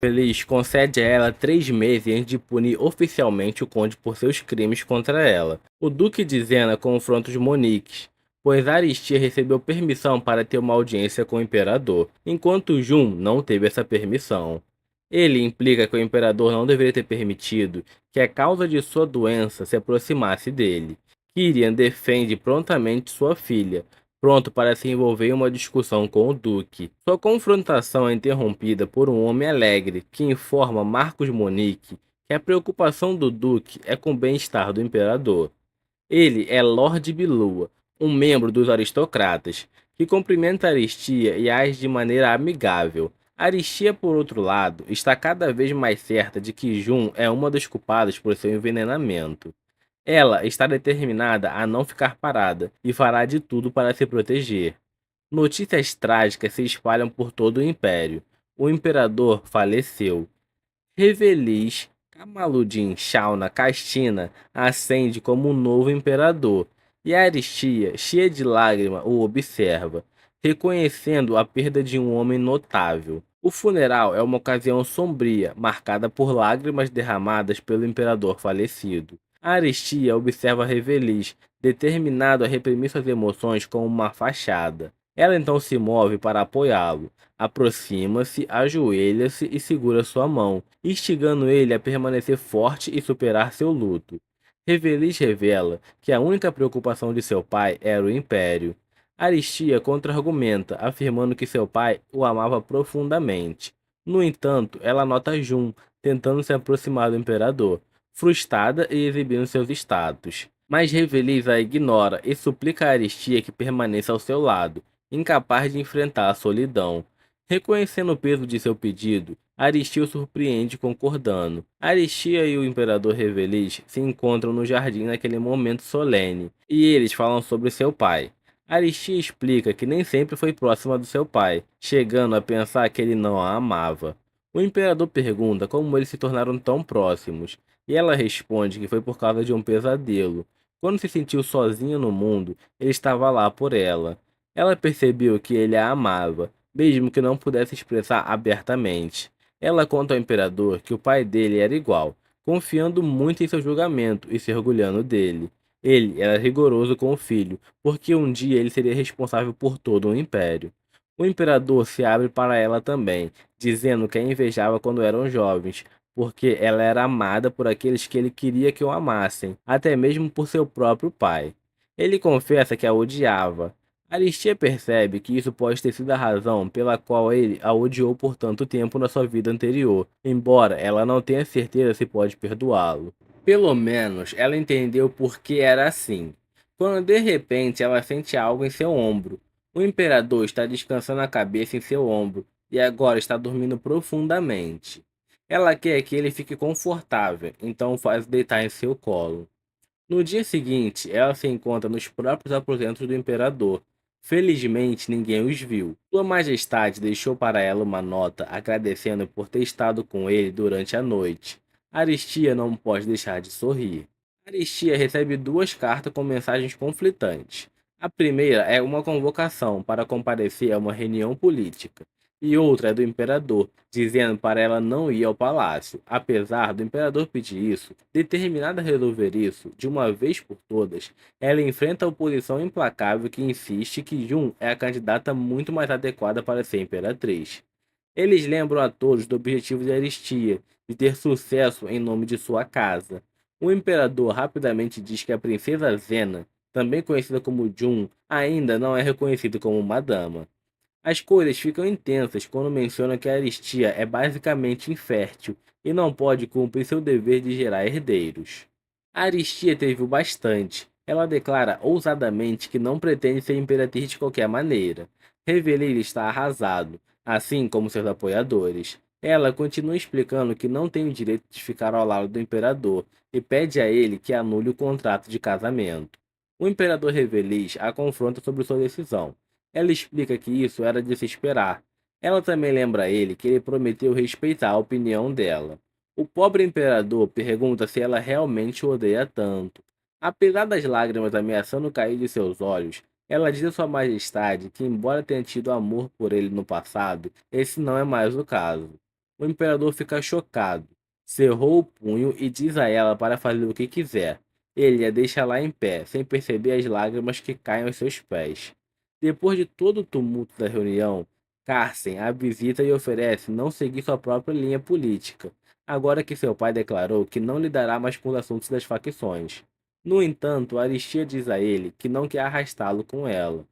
Feliz concede a ela 3 meses antes de punir oficialmente o conde por seus crimes contra ela. O Duque de Zena confronta os Moniques, pois Aristia recebeu permissão para ter uma audiência com o imperador, enquanto Jun não teve essa permissão. Ele implica que o imperador não deveria ter permitido que a causa de sua doença se aproximasse dele. Kyrian defende prontamente sua filha, pronto para se envolver em uma discussão com o Duque. Sua confrontação é interrompida por um homem alegre que informa Marcos Monique que a preocupação do Duque é com o bem-estar do imperador. Ele é Lord Bilua, um membro dos aristocratas, que cumprimenta Aristia e age de maneira amigável. Aristia, por outro lado, está cada vez mais certa de que Jun é uma das culpadas por seu envenenamento. Ela está determinada a não ficar parada e fará de tudo para se proteger. Notícias trágicas se espalham por todo o império. O imperador faleceu. Revelis, Kamaluddin Shauna Castina ascende como um novo imperador, e Aristia, cheia de lágrima, o observa, reconhecendo a perda de um homem notável. O funeral é uma ocasião sombria, marcada por lágrimas derramadas pelo imperador falecido. Aristia observa Revelis, determinado a reprimir suas emoções com uma fachada. Ela então se move para apoiá-lo. Aproxima-se, ajoelha-se e segura sua mão, instigando ele a permanecer forte e superar seu luto. Revelis revela que a única preocupação de seu pai era o império. Aristia contra-argumenta, afirmando que seu pai o amava profundamente. No entanto, ela nota Jun tentando se aproximar do imperador, frustrada e exibindo seus status. Mas Revelis a ignora e suplica a Aristia que permaneça ao seu lado, incapaz de enfrentar a solidão. Reconhecendo o peso de seu pedido, Aristia o surpreende concordando. Aristia e o imperador Revelis se encontram no jardim naquele momento solene, e eles falam sobre seu pai. Aristia explica que nem sempre foi próxima do seu pai, chegando a pensar que ele não a amava. O imperador pergunta como eles se tornaram tão próximos, e ela responde que foi por causa de um pesadelo. Quando se sentiu sozinha no mundo, ele estava lá por ela. Ela percebeu que ele a amava, mesmo que não pudesse expressar abertamente. Ela conta ao imperador que o pai dele era igual, confiando muito em seu julgamento e se orgulhando dele. Ele era rigoroso com o filho, porque um dia ele seria responsável por todo o império. O imperador se abre para ela também, dizendo que a invejava quando eram jovens, porque ela era amada por aqueles que ele queria que o amassem, até mesmo por seu próprio pai. Ele confessa que a odiava. Aristia percebe que isso pode ter sido a razão pela qual ele a odiou por tanto tempo na sua vida anterior, embora ela não tenha certeza se pode perdoá-lo. Pelo menos ela entendeu por que era assim. Quando de repente ela sente algo em seu ombro. O imperador está descansando a cabeça em seu ombro e agora está dormindo profundamente. Ela quer que ele fique confortável, então o faz deitar em seu colo. No dia seguinte, ela se encontra nos próprios aposentos do imperador. Felizmente, ninguém os viu. Sua Majestade deixou para ela uma nota agradecendo por ter estado com ele durante a noite. Aristia não pode deixar de sorrir. Aristia recebe duas cartas com mensagens conflitantes. A primeira é uma convocação para comparecer a uma reunião política, e outra é do imperador, dizendo para ela não ir ao palácio. Apesar do imperador pedir isso, determinada a resolver isso de uma vez por todas, ela enfrenta a oposição implacável que insiste que Jun é a candidata muito mais adequada para ser imperatriz. Eles lembram a todos do objetivo de Aristia, de ter sucesso em nome de sua casa. O imperador rapidamente diz que a princesa Zena, também conhecida como Jun, ainda não é reconhecida como uma dama. As coisas ficam intensas quando mencionam que Aristia é basicamente infértil e não pode cumprir seu dever de gerar herdeiros. Aristia teve o bastante. Ela declara ousadamente que não pretende ser imperatriz de qualquer maneira. Revelir está arrasado, assim como seus apoiadores. Ela continua explicando que não tem o direito de ficar ao lado do imperador e pede a ele que anule o contrato de casamento. O imperador Revelis a confronta sobre sua decisão. Ela explica que isso era de se esperar. Ela também lembra a ele que ele prometeu respeitar a opinião dela. O pobre imperador pergunta se ela realmente o odeia tanto. Apesar das lágrimas ameaçando cair de seus olhos, ela diz a Sua Majestade que, embora tenha tido amor por ele no passado, esse não é mais o caso. O imperador fica chocado, cerrou o punho e diz a ela para fazer o que quiser. Ele a deixa lá em pé, sem perceber as lágrimas que caem aos seus pés. Depois de todo o tumulto da reunião, Carsten a visita e oferece não seguir sua própria linha política, agora que seu pai declarou que não lidará mais com os assuntos das facções. No entanto, Aristia diz a ele que não quer arrastá-lo com ela.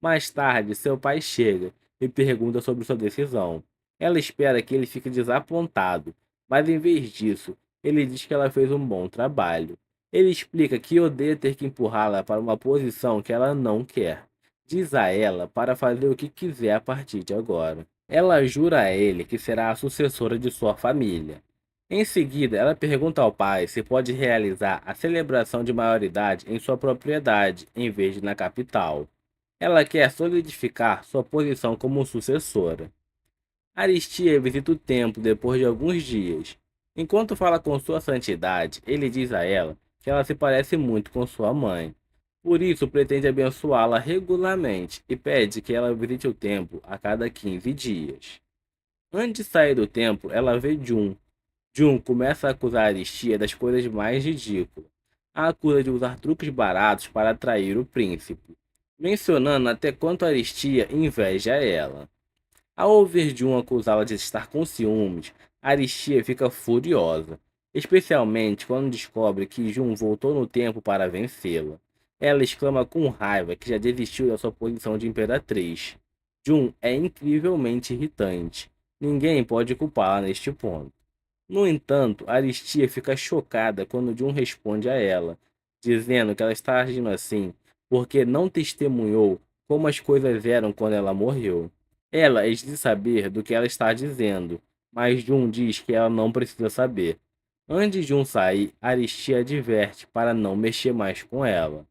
Mais tarde, seu pai chega e pergunta sobre sua decisão. Ela espera que ele fique desapontado, mas em vez disso, ele diz que ela fez um bom trabalho. Ele explica que odeia ter que empurrá-la para uma posição que ela não quer. Diz a ela para fazer o que quiser a partir de agora. Ela jura a ele que será a sucessora de sua família. Em seguida, ela pergunta ao pai se pode realizar a celebração de maioridade em sua propriedade, em vez de na capital. Ela quer solidificar sua posição como sucessora. Aristia visita o templo depois de alguns dias. Enquanto fala com sua santidade, ele diz a ela que ela se parece muito com sua mãe. Por isso, pretende abençoá-la regularmente e pede que ela visite o templo a cada 15 dias. Antes de sair do templo, ela vê Jun. Jun começa a acusar Aristia das coisas mais ridículas. A acusa de usar truques baratos para atrair o príncipe, mencionando até quanto Aristia inveja ela. Ao ouvir Jun acusá-la de estar com ciúmes, Aristia fica furiosa, especialmente quando descobre que Jun voltou no tempo para vencê-la. Ela exclama com raiva que já desistiu da sua posição de imperatriz. Jun é incrivelmente irritante. Ninguém pode culpá-la neste ponto. No entanto, Aristia fica chocada quando Jun responde a ela, dizendo que ela está agindo assim porque não testemunhou como as coisas eram quando ela morreu. Ela exige saber do que ela está dizendo, mas Jun diz que ela não precisa saber. Antes de Jun sair, Aristia adverte para não mexer mais com ela.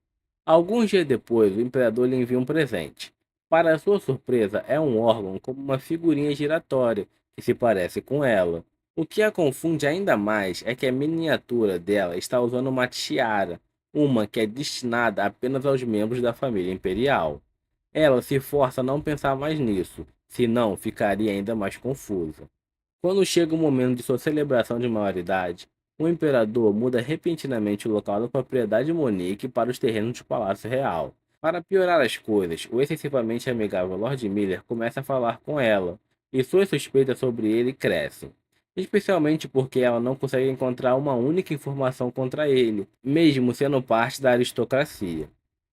Alguns dias depois, o imperador lhe envia um presente. Para sua surpresa, é um órgão como uma figurinha giratória que se parece com ela. O que a confunde ainda mais é que a miniatura dela está usando uma tiara, uma que é destinada apenas aos membros da família imperial. Ela se força a não pensar mais nisso, senão ficaria ainda mais confusa. Quando chega o momento de sua celebração de maioridade, o imperador muda repentinamente o local da propriedade Monique para os terrenos do Palácio Real. Para piorar as coisas, o excessivamente amigável Lord Miller começa a falar com ela, e suas suspeitas sobre ele crescem, especialmente porque ela não consegue encontrar uma única informação contra ele, mesmo sendo parte da aristocracia.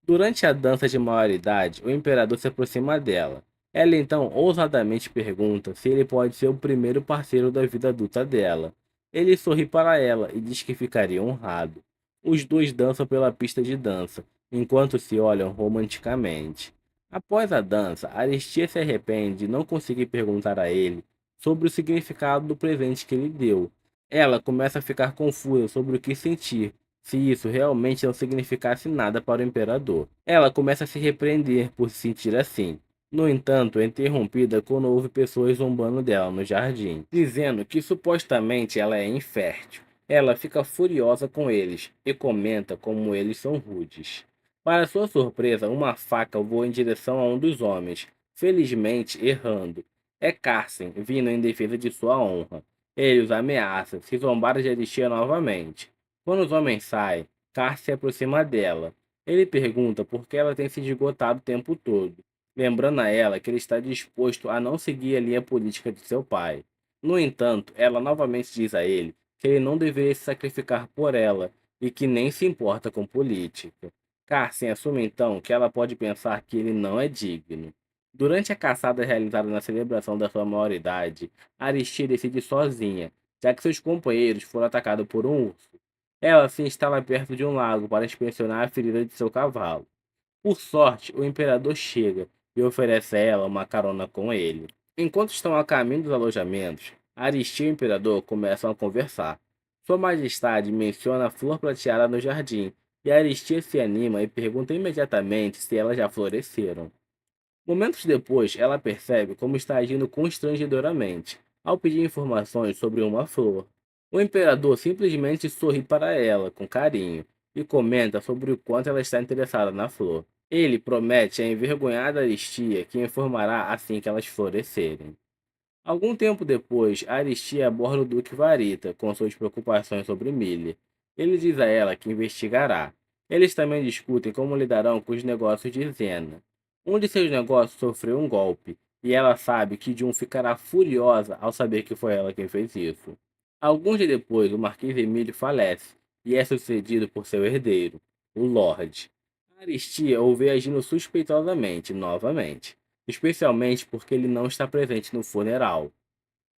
Durante a dança de maioridade, o imperador se aproxima dela. Ela então ousadamente pergunta se ele pode ser o primeiro parceiro da vida adulta dela. Ele sorri para ela e diz que ficaria honrado. Os dois dançam pela pista de dança, enquanto se olham romanticamente. Após a dança, Aristia se arrepende de não conseguir perguntar a ele sobre o significado do presente que ele deu. Ela começa a ficar confusa sobre o que sentir, se isso realmente não significasse nada para o imperador. Ela começa a se repreender por se sentir assim. No entanto, é interrompida quando ouve pessoas zombando dela no jardim, dizendo que supostamente ela é infértil. Ela fica furiosa com eles e comenta como eles são rudes. Para sua surpresa, uma faca voa em direção a um dos homens, felizmente errando. É Carson, vindo em defesa de sua honra. Ele os ameaça se zombar de Aristia novamente. Quando os homens saem, Carson se aproxima dela. Ele pergunta por que ela tem se esgotado o tempo todo, lembrando a ela que ele está disposto a não seguir a linha política de seu pai. No entanto, ela novamente diz a ele que ele não deveria se sacrificar por ela e que nem se importa com política. Carson assume então que ela pode pensar que ele não é digno. Durante a caçada realizada na celebração da sua maioridade, Aristia decide sozinha, já que seus companheiros foram atacados por um urso. Ela se instala perto de um lago para inspecionar a ferida de seu cavalo. Por sorte, o imperador chega e oferece a ela uma carona com ele. Enquanto estão a caminho dos alojamentos, Aristia e o imperador começam a conversar. Sua Majestade menciona a flor prateada no jardim, e Aristia se anima e pergunta imediatamente se elas já floresceram. Momentos depois, ela percebe como está agindo constrangedoramente, ao pedir informações sobre uma flor. O imperador simplesmente sorri para ela, com carinho, e comenta sobre o quanto ela está interessada na flor. Ele promete a envergonhada Aristia que informará assim que elas florescerem. Algum tempo depois, Aristia aborda o Duque Varita com suas preocupações sobre Millie. Ele diz a ela que investigará. Eles também discutem como lidarão com os negócios de Zena. Um de seus negócios sofreu um golpe, e ela sabe que Jun ficará furiosa ao saber que foi ela quem fez isso. Alguns dias depois, o Marquês Emílio falece, e é sucedido por seu herdeiro, o Lorde. Aristia o vê agindo suspeitosamente, novamente, especialmente porque ele não está presente no funeral.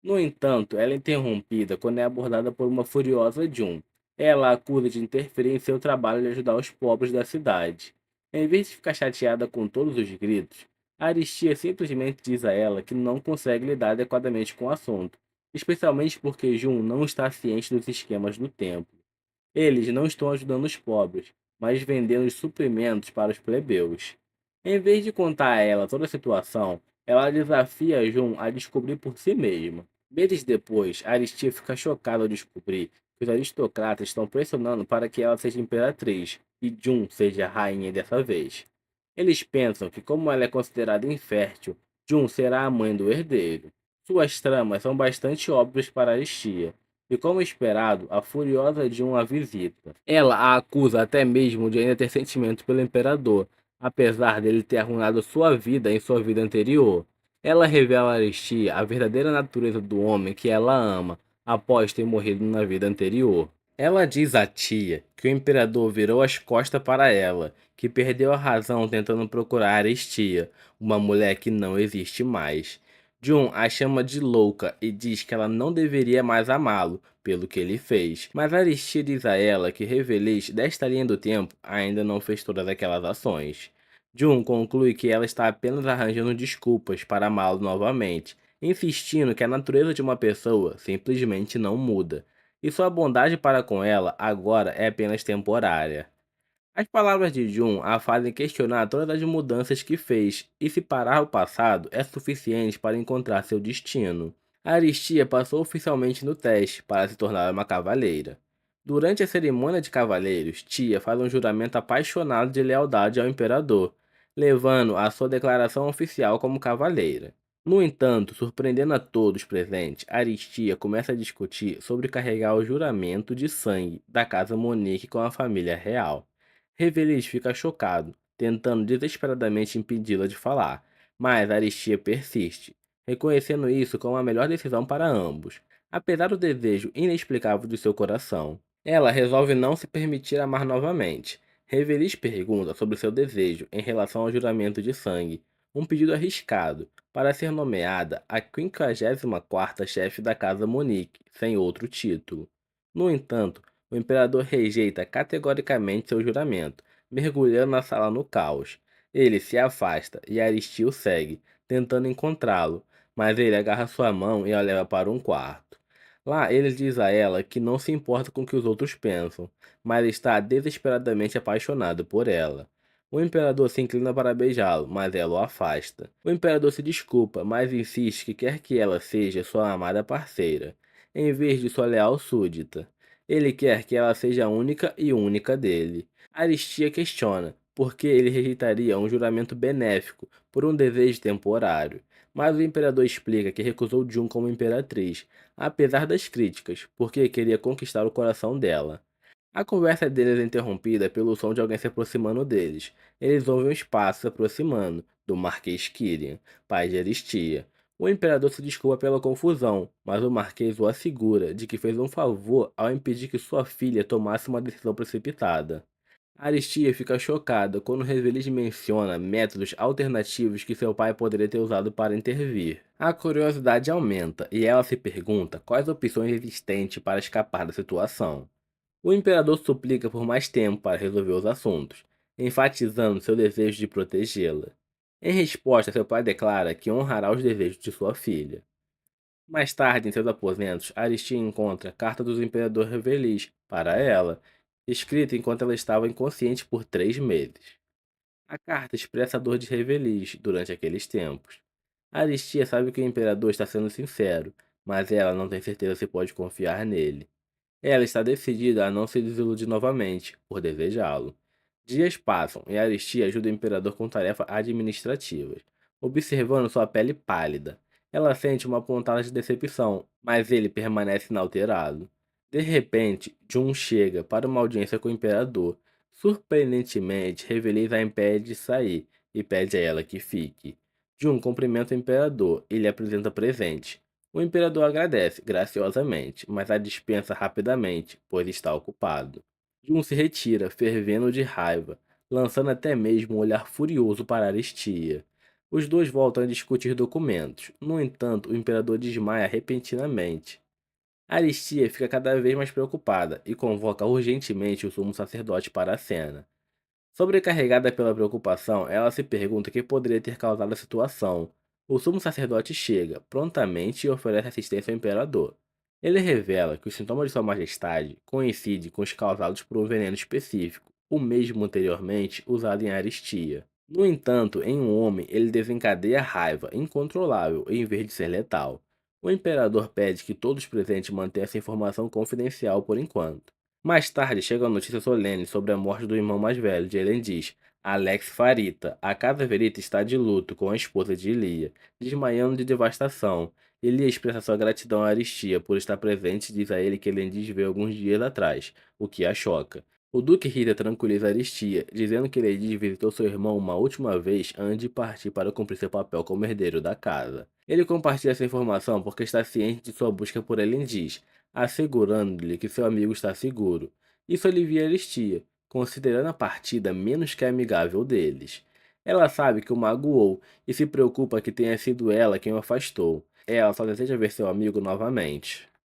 No entanto, ela é interrompida quando é abordada por uma furiosa Jun. Ela a acusa de interferir em seu trabalho de ajudar os pobres da cidade. Em vez de ficar chateada com todos os gritos, Aristia simplesmente diz a ela que não consegue lidar adequadamente com o assunto, especialmente porque Jun não está ciente dos esquemas do templo. Eles não estão ajudando os pobres, mas vendendo os suprimentos para os plebeus. Em vez de contar a ela toda a situação, ela desafia Jun a descobrir por si mesma. Meses depois, Aristia fica chocada ao descobrir que os aristocratas estão pressionando para que ela seja imperatriz e Jun seja a rainha dessa vez. Eles pensam que, como ela é considerada infértil, Jun será a mãe do herdeiro. Suas tramas são bastante óbvias para Aristia, e como esperado, a furiosa Jun a visita. Ela a acusa até mesmo de ainda ter sentimento pelo imperador, apesar dele ter arruinado sua vida em sua vida anterior. Ela revela a Aristia a verdadeira natureza do homem que ela ama, após ter morrido na vida anterior. Ela diz à tia que o imperador virou as costas para ela, que perdeu a razão tentando procurar Aristia, uma mulher que não existe mais. Jun a chama de louca e diz que ela não deveria mais amá-lo pelo que ele fez, mas Aristia diz a ela que Revelis, desta linha do tempo, ainda não fez todas aquelas ações. Jun conclui que ela está apenas arranjando desculpas para amá-lo novamente, insistindo que a natureza de uma pessoa simplesmente não muda e sua bondade para com ela agora é apenas temporária. As palavras de Jun a fazem questionar todas as mudanças que fez e se parar o passado é suficiente para encontrar seu destino. Aristia passou oficialmente no teste para se tornar uma cavaleira. Durante a cerimônia de cavaleiros, Tia faz um juramento apaixonado de lealdade ao imperador, levando a sua declaração oficial como cavaleira. No entanto, surpreendendo a todos presentes, Aristia começa a discutir sobre carregar o juramento de sangue da casa Monique com a família real. Reveles fica chocado, tentando desesperadamente impedi-la de falar, mas Aristia persiste, reconhecendo isso como a melhor decisão para ambos, apesar do desejo inexplicável de seu coração. Ela resolve não se permitir amar novamente. Revelis pergunta sobre seu desejo em relação ao juramento de sangue, um pedido arriscado, para ser nomeada a 54ª chefe da Casa Monique, sem outro título. No entanto, o imperador rejeita categoricamente seu juramento, mergulhando na sala no caos. Ele se afasta e Aristil segue, tentando encontrá-lo, mas ele agarra sua mão e a leva para um quarto. Lá ele diz a ela que não se importa com o que os outros pensam, mas está desesperadamente apaixonado por ela. O imperador se inclina para beijá-lo, mas ela o afasta. O imperador se desculpa, mas insiste que quer que ela seja sua amada parceira, em vez de sua leal súdita. Ele quer que ela seja única e única dele. Aristia questiona por que ele rejeitaria um juramento benéfico por um desejo temporário, mas o imperador explica que recusou Jun como imperatriz, apesar das críticas, porque queria conquistar o coração dela. A conversa deles é interrompida pelo som de alguém se aproximando deles. Eles ouvem um espaço se aproximando, do Marquês Kyrian, pai de Aristia. O imperador se desculpa pela confusão, mas o Marquês o assegura de que fez um favor ao impedir que sua filha tomasse uma decisão precipitada. Aristia fica chocada quando Reveles menciona métodos alternativos que seu pai poderia ter usado para intervir. A curiosidade aumenta e ela se pergunta quais opções existentes para escapar da situação. O imperador suplica por mais tempo para resolver os assuntos, enfatizando seu desejo de protegê-la. Em resposta, seu pai declara que honrará os desejos de sua filha. Mais tarde, em seus aposentos, Aristia encontra a carta do imperador Revelis para ela, escrita enquanto ela estava inconsciente por 3 meses. A carta expressa a dor de Revelis durante aqueles tempos. Aristia sabe que o imperador está sendo sincero, mas ela não tem certeza se pode confiar nele. Ela está decidida a não se desiludir novamente, por desejá-lo. Dias passam e Aristia ajuda o imperador com tarefas administrativas, observando sua pele pálida. Ela sente uma pontada de decepção, mas ele permanece inalterado. De repente, Jun chega para uma audiência com o imperador. Surpreendentemente, Reveles a impede de sair e pede a ela que fique. Jun cumprimenta o imperador e lhe apresenta presente. O imperador agradece graciosamente, mas a dispensa rapidamente, pois está ocupado. Jun se retira, fervendo de raiva, lançando até mesmo um olhar furioso para Aristia. Os dois voltam a discutir documentos. No entanto, o imperador desmaia repentinamente. Aristia fica cada vez mais preocupada e convoca urgentemente o sumo sacerdote para a cena. Sobrecarregada pela preocupação, ela se pergunta o que poderia ter causado a situação. O sumo sacerdote chega, prontamente, e oferece assistência ao imperador. Ele revela que os sintomas de Sua Majestade coincidem com os causados por um veneno específico, o mesmo anteriormente usado em Aristia. No entanto, em um homem, ele desencadeia raiva incontrolável em vez de ser letal. O imperador pede que todos os presentes mantenham essa informação confidencial por enquanto. Mais tarde chega a notícia solene sobre a morte do irmão mais velho de Elendil, Alex Farita. A Casa Verita está de luto com a esposa de Ilia, desmaiando de devastação. Ilia expressa sua gratidão a Aristia por estar presente e diz a ele que Elendil veio alguns dias atrás, o que a choca. O Duque Rita tranquiliza Aristia, dizendo que Elendil visitou seu irmão uma última vez antes de partir para cumprir seu papel como herdeiro da casa. Ele compartilha essa informação porque está ciente de sua busca por Elendil, assegurando-lhe que seu amigo está seguro. Isso alivia Aristia, considerando a partida menos que amigável deles. Ela sabe que o magoou e se preocupa que tenha sido ela quem o afastou. Ela só deseja ver seu amigo novamente.